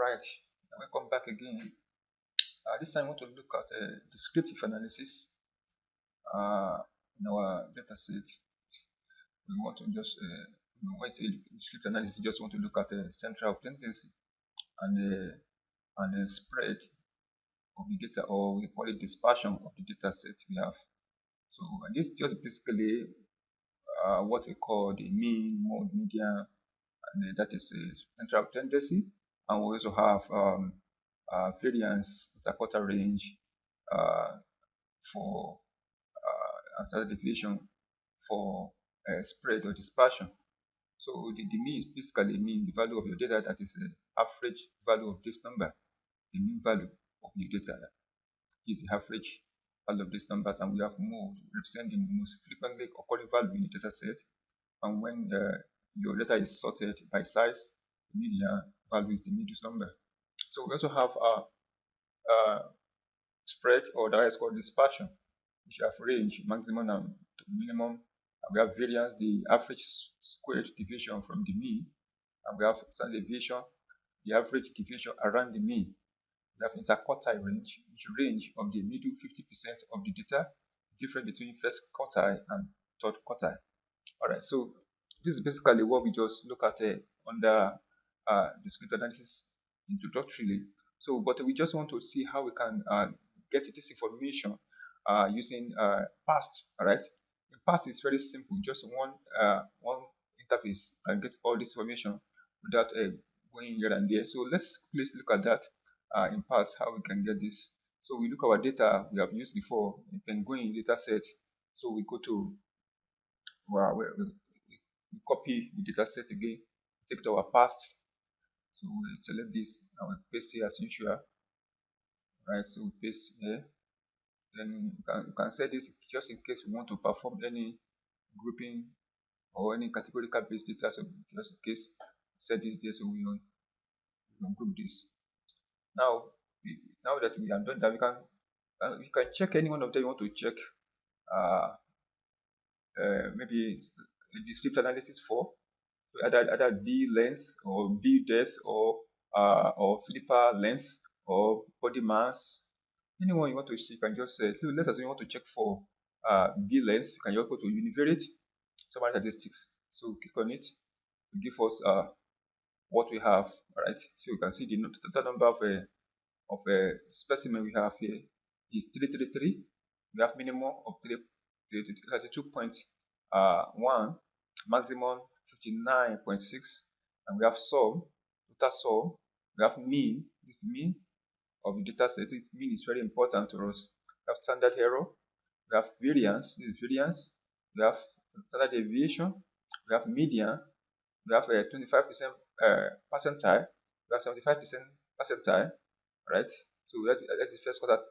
Alright, welcome back again. This time I want to look at descriptive analysis in our data set. We want to just, when I say descriptive analysis, you just want to look at the central tendency and the spread of the data, or we call it dispersion of the data set we have. So this is just basically what we call the mean, mode, median, and that is central tendency. And we also have variance, interquartile range for standard deviation for spread or dispersion. So the mean is basically mean the value of your data, that is the average value of this number, the mean value of your data is the average value of this number, and we have mode representing the most frequently occurring value in the data set. And when your data is sorted by size, the median value is the middle number. So we also have a spread, or that is called dispersion, which have range, maximum and minimum. And we have variance, the average squared deviation from the mean. And we have standard deviation, the average deviation around the mean. We have interquartile range, which range of the middle 50% of the data, different between first quartile and third quartile. Alright, so this is basically what we just look at under descriptive analysis introductorily. So, but we just want to see how we can get this information using past. Alright, in past is very simple, just one interface and get all this information without going here and there. So let's please look at that in past, how we can get this. So we look at our data we have used before. You can go in data set. So we go to we copy the data set again, take to our past. So we select this and we paste here as usual. Right, so we paste here. Then you can set this just in case we want to perform any grouping or any categorical based data. So just in case, set this there, so we will group this. Now that we have done that, we can check any one of them you want to check. Maybe descriptive analysis for either B length or B depth or flipper length or body mass. Anyone you want to see, you can just say, let's assume you want to check for B length. You can just go to univariate summary statistics. So click on it to give us what we have. All right, so you can see the total number of a specimen we have here is 333. We have minimum of 32.1, maximum 59.6, and we have sum, total sum. We have mean. This mean of the data set, mean is very important to us. We have standard error. We have variance. This is variance. We have standard deviation. We have median. We have a 25% percentile. We have 75% percentile. Right. So that's the first quartile,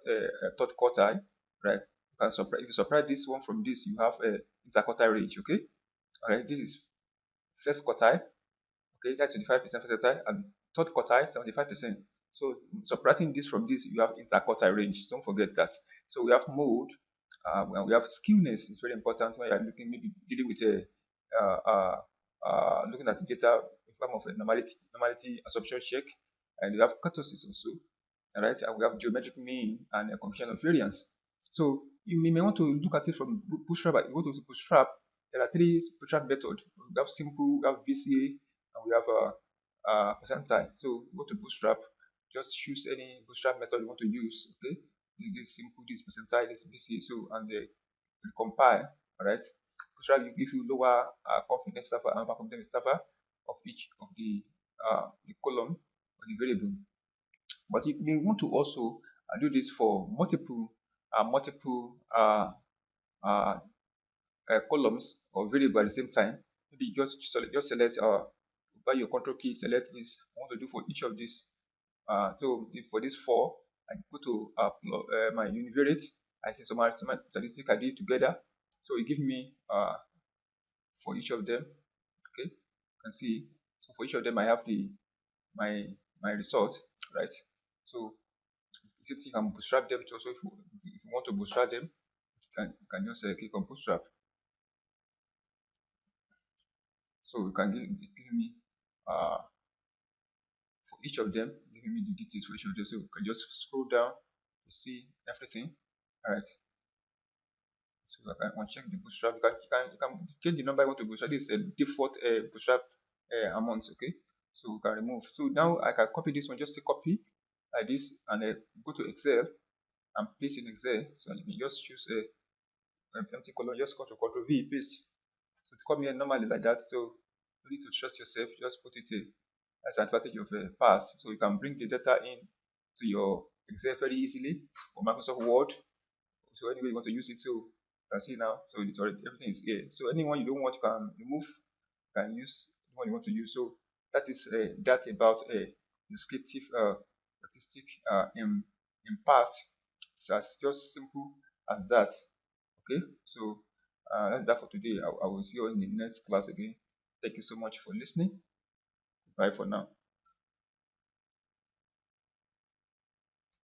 third quartile. Right. If you subtract this one from this, you have a interquartile range. Okay. All right. This is first quartile. Okay, that's 25% percentile, and third quartile 75%. So subtracting this from this, you have interquartile range. Don't forget that. So we have mode, and we have skewness. It's very important when you are maybe dealing with looking at the data in form of a normality assumption check, and we have kurtosis also. All right, and we have geometric mean and a coefficient of variance. So you may want to look at it from bootstrap. You go to bootstrap. There are three bootstrap methods. We have simple, we have VCA, and we have a percentile. So go to bootstrap. Just choose any bootstrap method you want to use. Okay, this simple, this percentile, this VCA. So and compile. All right. Bootstrap will give you lower confidence interval and upper confidence interval of each of the column or the variable. But you may want to also do this for multiple columns or variable at the same time. Maybe just select by your control key, select this. I want to do for each of these. So for this 4, I go to my univariate. I think some statistics I did together. So it gives me for each of them. Okay, you can see. So for each of them, I have my results, right? So you can bootstrap them too. So if you want to bootstrap them, you can just click on bootstrap. So you can it's giving me for each of them giving me the details for each of those. So you can just scroll down to see everything. All right. So I can uncheck the bootstrap. You can change the number you want to bootstrap. This is a default bootstrap amount. Okay. So we can remove. So now I can copy this one. Just to copy like this and go to Excel and paste in Excel. So you can just choose a empty column. Just Ctrl V paste. So to come here normally like that. So you need to trust yourself. Just put it as an advantage of pass. So you can bring the data in to your Excel very easily or Microsoft Word. So anyway you want to use it, so you can see now. So it's already everything is here. So anyone you don't want, you can remove. You can use the one you want to use. So that is that about a descriptive statistic in past. It's as just simple as that. Okay, so that's that for today. I will see you in the next class again. Thank you so much for listening. Bye for now.